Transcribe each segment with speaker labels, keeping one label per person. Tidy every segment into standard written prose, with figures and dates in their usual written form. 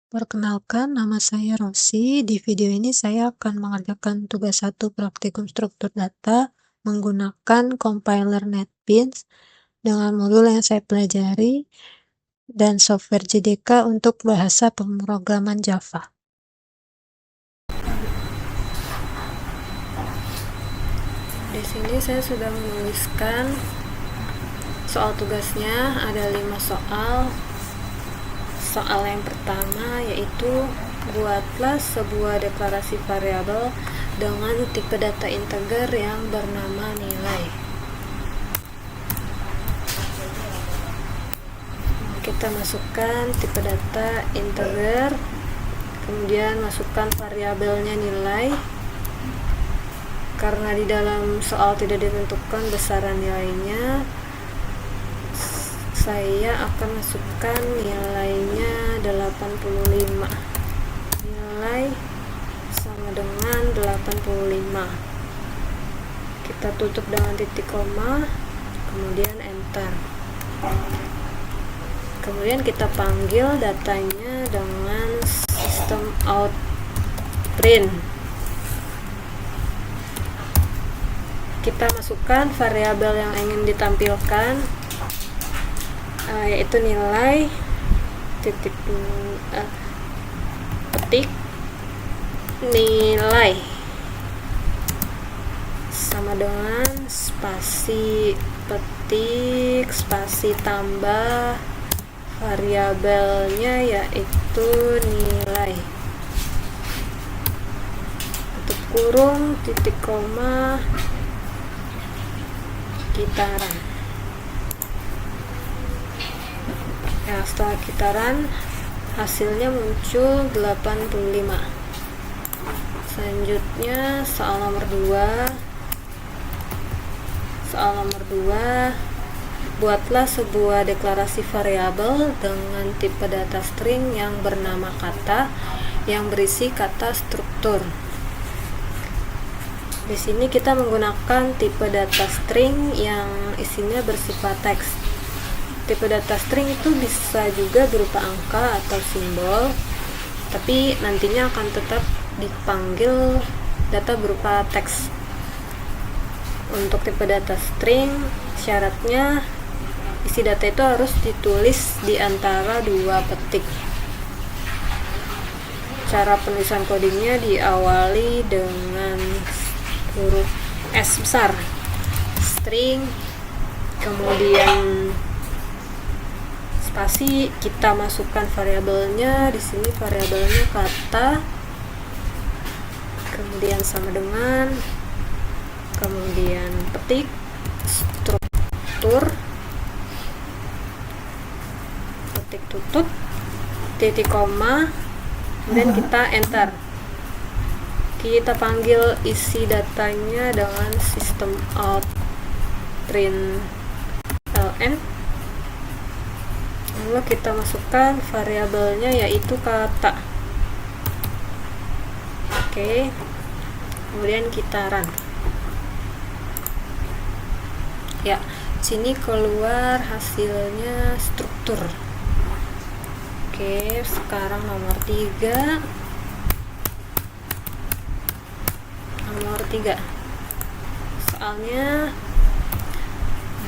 Speaker 1: Perkenalkan, nama saya Rosi. Di video ini saya akan mengerjakan tugas 1 praktikum struktur data menggunakan compiler NetBeans dengan modul yang saya pelajari dan software JDK untuk bahasa pemrograman Java. Di sini saya sudah menuliskan soal tugasnya, ada 5 soal. Soal yang pertama yaitu buatlah sebuah deklarasi variabel dengan tipe data integer yang bernama nilai. Kita masukkan tipe data integer, kemudian masukkan variabelnya nilai. Karena di dalam soal tidak ditentukan besaran nilainya, saya akan masukkan nilainya 85. Nilai sama dengan 85. Kita tutup dengan titik koma, kemudian enter. Kemudian kita panggil datanya dengan sistem out print. Kita masukkan variabel yang ingin ditampilkan, yaitu nilai petik nilai sama dengan spasi petik spasi tambah variabelnya yaitu nilai, tutup kurung, titik koma, gitaran. Ya, setelah gitaran hasilnya muncul 85. Selanjutnya soal nomor 2. Buatlah sebuah deklarasi variabel dengan tipe data string yang bernama kata yang berisi kata struktur. Di sini kita menggunakan tipe data string yang isinya bersifat teks. Tipe data string itu bisa juga berupa angka atau simbol, tapi nantinya akan tetap dipanggil data berupa teks. Untuk tipe data string, syaratnya isi data itu harus ditulis di antara 2 petik. Cara penulisan codingnya diawali dengan huruf S besar, string, kemudian spasi, kita masukkan variabelnya. Di sini variabelnya kata, kemudian sama dengan, kemudian petik, struktur, petik tutup, titik koma, kemudian kita enter. Kita panggil isi datanya dengan sistem out print ln. Lalu kita masukkan variabelnya yaitu kata. Oke, kemudian kita run. Ya, sini keluar hasilnya struktur. Oke, sekarang nomor 3. Soalnya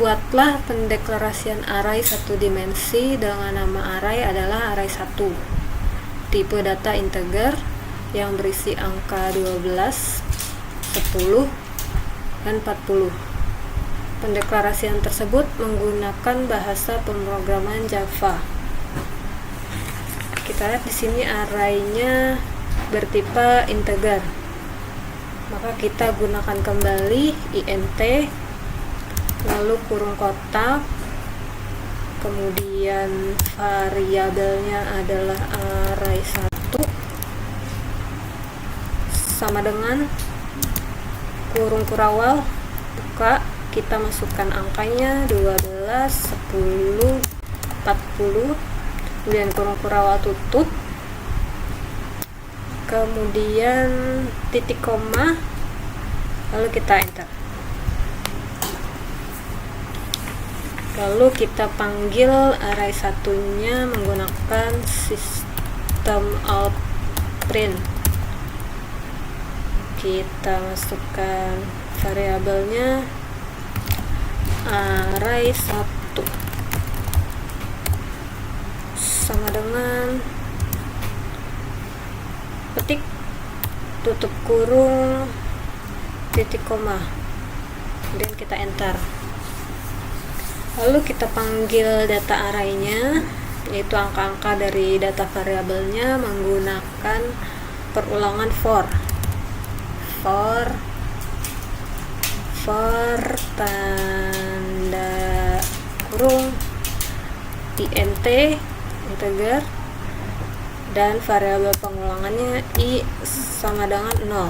Speaker 1: buatlah pendeklarasian array 1 dimensi dengan nama array adalah array 1. Tipe data integer yang berisi angka 12, 10, dan 40. Pendeklarasian tersebut menggunakan bahasa pemrograman Java. Kita lihat di sini array-nya bertipe integer. Maka kita gunakan kembali int, lalu kurung kotak, kemudian variabelnya adalah array 1 sama dengan kurung kurawal buka, kita masukkan angkanya 12, 10, 40, kemudian kurung kurawal tutup, kemudian titik koma, lalu kita enter. Lalu kita panggil array satunya menggunakan sistem sistem out print. Kita masukkan variabelnya array 1 sama dengan petik tutup kurung titik koma, kemudian kita enter. Lalu kita panggil data arraynya, yaitu angka-angka dari data variabelnya menggunakan perulangan for tanda kurung int integer, dan variabel pengulangannya i sama dengan 0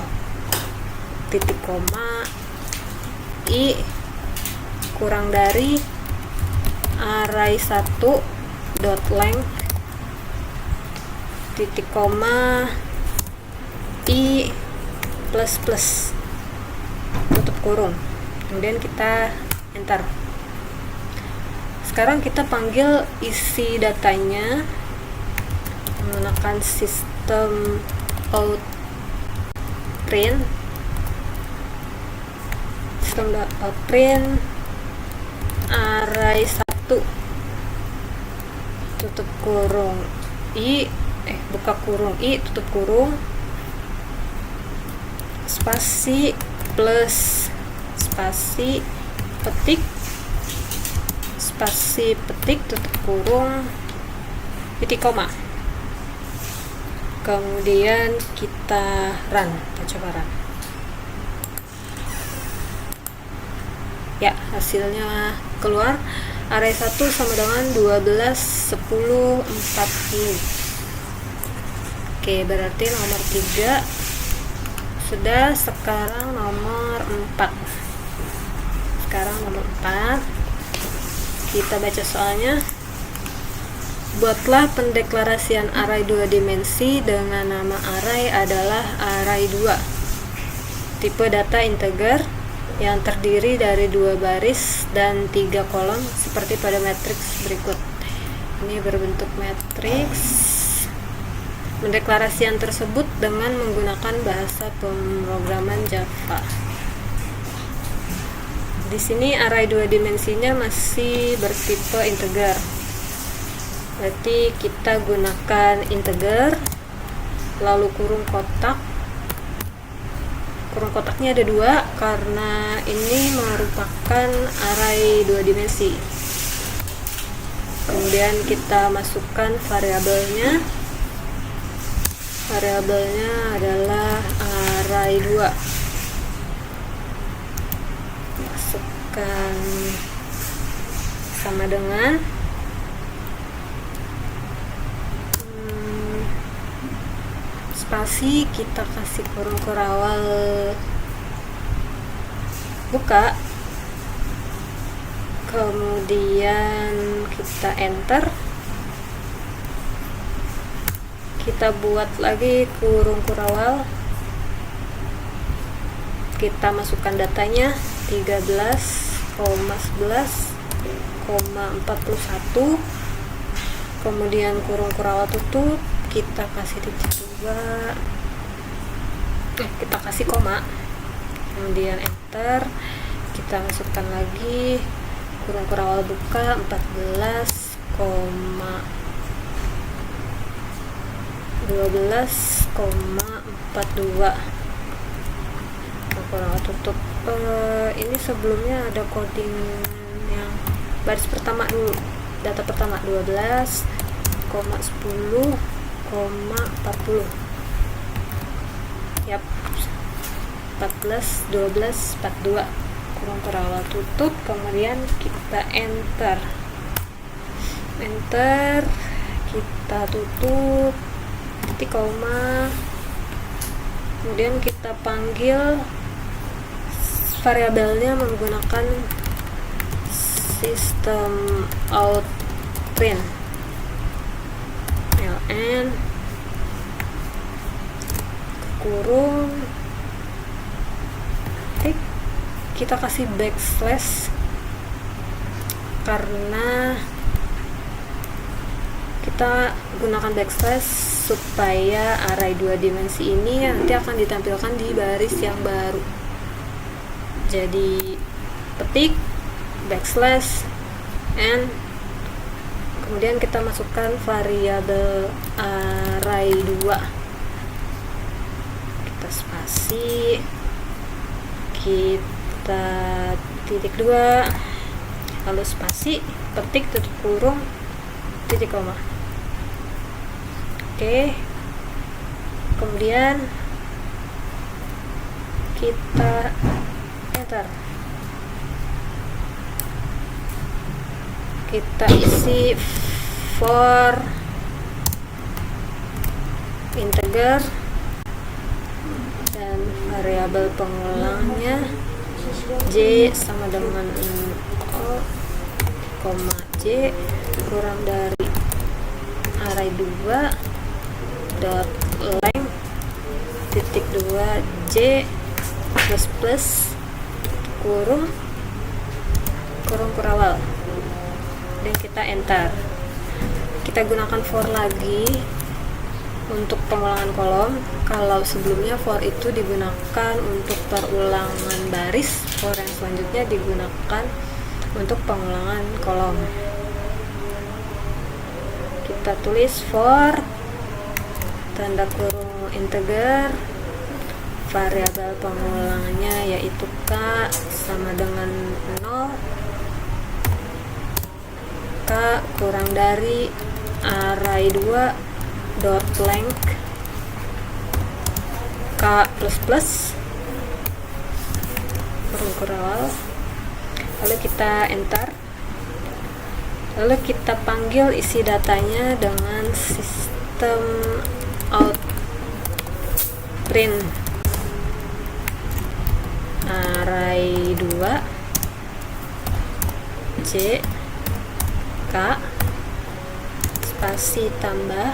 Speaker 1: titik koma i kurang dari array 1 dot length titik koma i plus plus tutup kurung, kemudian kita enter. Sekarang kita panggil isi datanya menggunakan sistem out print, array 1 tutup kurung i buka kurung i tutup kurung spasi plus spasi petik tutup kurung titik koma, kemudian kita coba run. Ya, hasilnya keluar array 1 sama dengan 12 10 40. Oke, berarti nomor 3 sudah. Sekarang nomor 4. Kita baca soalnya. Buatlah pendeklarasian array 2 dimensi dengan nama array adalah array 2. Tipe data integer yang terdiri dari 2 baris dan 3 kolom seperti pada matriks berikut. Ini berbentuk matriks. Pendeklarasian tersebut dengan menggunakan bahasa pemrograman Java. Di sini array 2 dimensinya masih bertipe integer. Berarti kita gunakan integer, lalu kurung kotak. Kurung kotaknya ada 2 karena ini merupakan array 2 dimensi. Kemudian kita masukkan variabelnya. Variabelnya adalah array 2. Masukkan sama dengan spasi, kita kasih kurung kurawal buka, kemudian kita enter. Kita buat lagi kurung kurawal, kita masukkan datanya 13,11,41, kemudian kurung kurawal tutup, kita kasih titik 2, kita kasih koma, kemudian enter. Kita masukkan lagi kurung kurawal buka 12,42, kurang tutup. Ini sebelumnya ada coding yang baris pertama dulu, data pertama 12,10,40. Yap, 14, 12, 42, kurung kurawal tutup, kemudian kita enter, kita tutup titik koma, kemudian kita panggil variabelnya menggunakan sistem out print ln kurung titik, kita kasih backslash karena kita gunakan backslash supaya array 2 dimensi ini nanti akan ditampilkan di baris yang baru. Jadi petik backslash n, kemudian kita masukkan variabel array 2, kita spasi, kita titik 2, lalu spasi, petik, tutup kurung, titik koma. Oke, kemudian kita enter, kita isi for integer dan variabel pengulangnya j sama dengan 0, j kurang dari array 2 dot length titik 2 j plus plus kurung kurawal, dan kita enter. Kita gunakan for lagi untuk pengulangan kolom. Kalau sebelumnya for itu digunakan untuk perulangan baris, for yang selanjutnya digunakan untuk pengulangan kolom. Kita tulis for tanda kurung integer, variabel pengulangannya yaitu k sama dengan 0, k kurang dari array 2 dot length k plus plus kurung kurawal, lalu kita enter. Lalu kita panggil isi datanya dengan sistem out print array 2 j k spasi tambah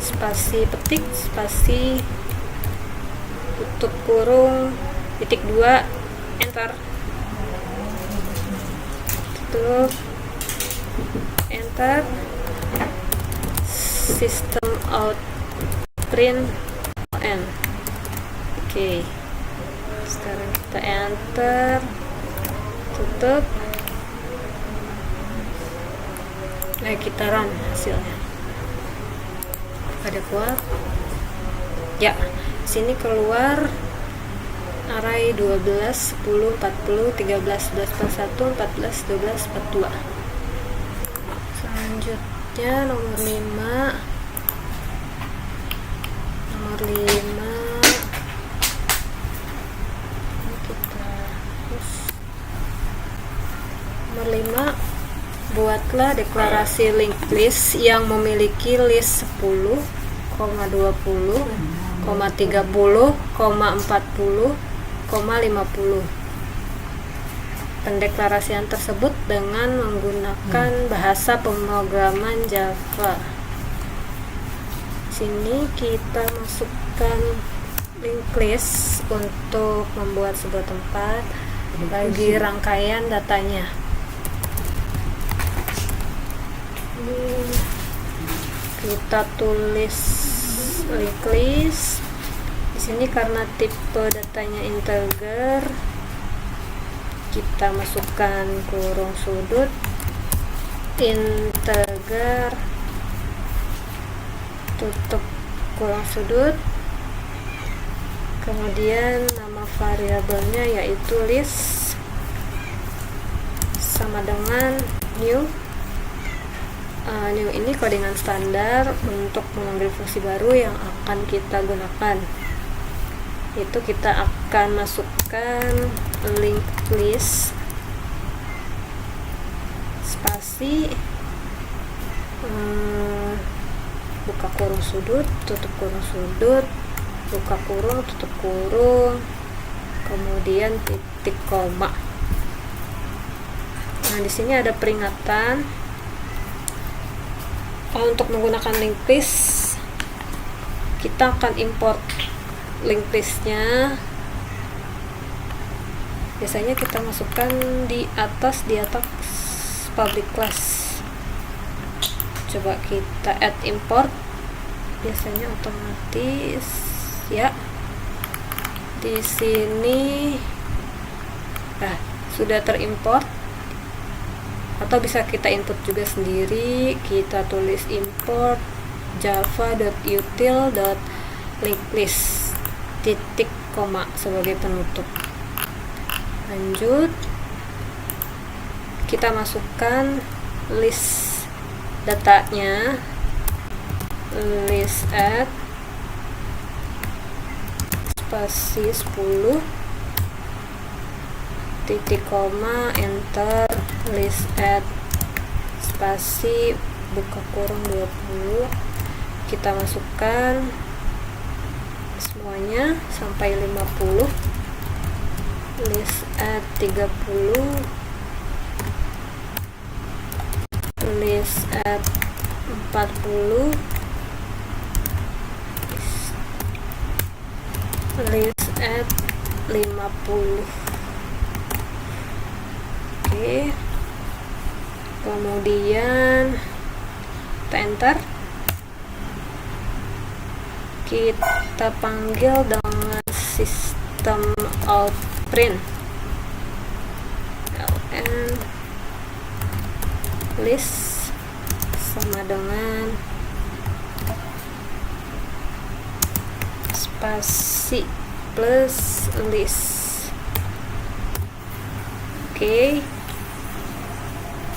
Speaker 1: spasi petik spasi tutup kurung titik 2 enter, tutup enter, system out print n. Oke, sekarang kita enter, tutup, nah kita run hasilnya. Ada keluar ya, sini keluar array 12, 10, 40, 13, 11, 41, 14, 12, 42. Selanjutnya nomor 5 buatlah deklarasi linked list yang memiliki list 10, 20, 30, 40, 50, 50. Pendeklarasian tersebut dengan menggunakan bahasa pemrograman Java. Sini kita masukkan linked list untuk membuat sebuah tempat bagi rangkaian datanya. Kita tulis linked list. Di sini karena tipe datanya integer, kita masukkan kurung sudut integer, tutup kurung sudut, kemudian nama variabelnya yaitu list sama dengan new. New ini codingan standar untuk memanggil fungsi baru yang akan kita gunakan. Itu kita akan masukkan linked list spasi buka kurung sudut, tutup kurung sudut, buka kurung, tutup kurung, kemudian titik koma. Nah, di sini ada peringatan. Untuk menggunakan linked list, kita akan import linked listnya. Biasanya kita masukkan di atas public class. Coba kita add import, biasanya otomatis ya. Di sini sudah terimport, atau bisa kita input juga sendiri. Kita tulis import java.util.linklist titik koma sebagai penutup. Lanjut, kita masukkan list datanya, list add spasi 10 titik koma enter, list add spasi buka kurung 20. Kita masukkan semuanya sampai 50, list add 30, list add 40, list add 50. Oke, kemudian kita enter, kita panggil dengan sistem out print ln list sama dengan spasi plus list. Oke,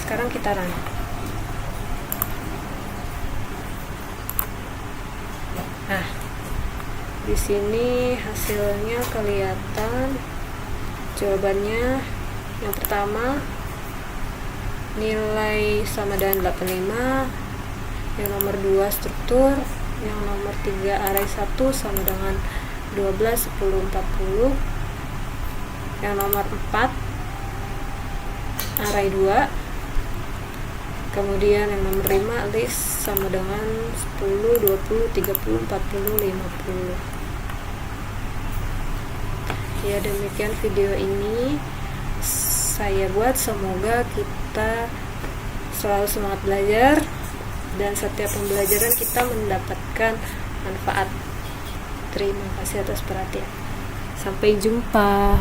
Speaker 1: sekarang kita run. Nah, di sini hasilnya kelihatan. Jawabannya yang pertama nilai sama dengan 85, yang nomor 2 struktur, yang nomor 3 array 1 sama dengan 12, 10, 40, yang nomor 4 array 2, kemudian yang nomor 5 list sama dengan 10, 20, 30, 40, 50. Ya, demikian video ini saya buat. Semoga kita selalu semangat belajar dan setiap pembelajaran kita mendapatkan manfaat. Terima kasih atas perhatian. Sampai jumpa.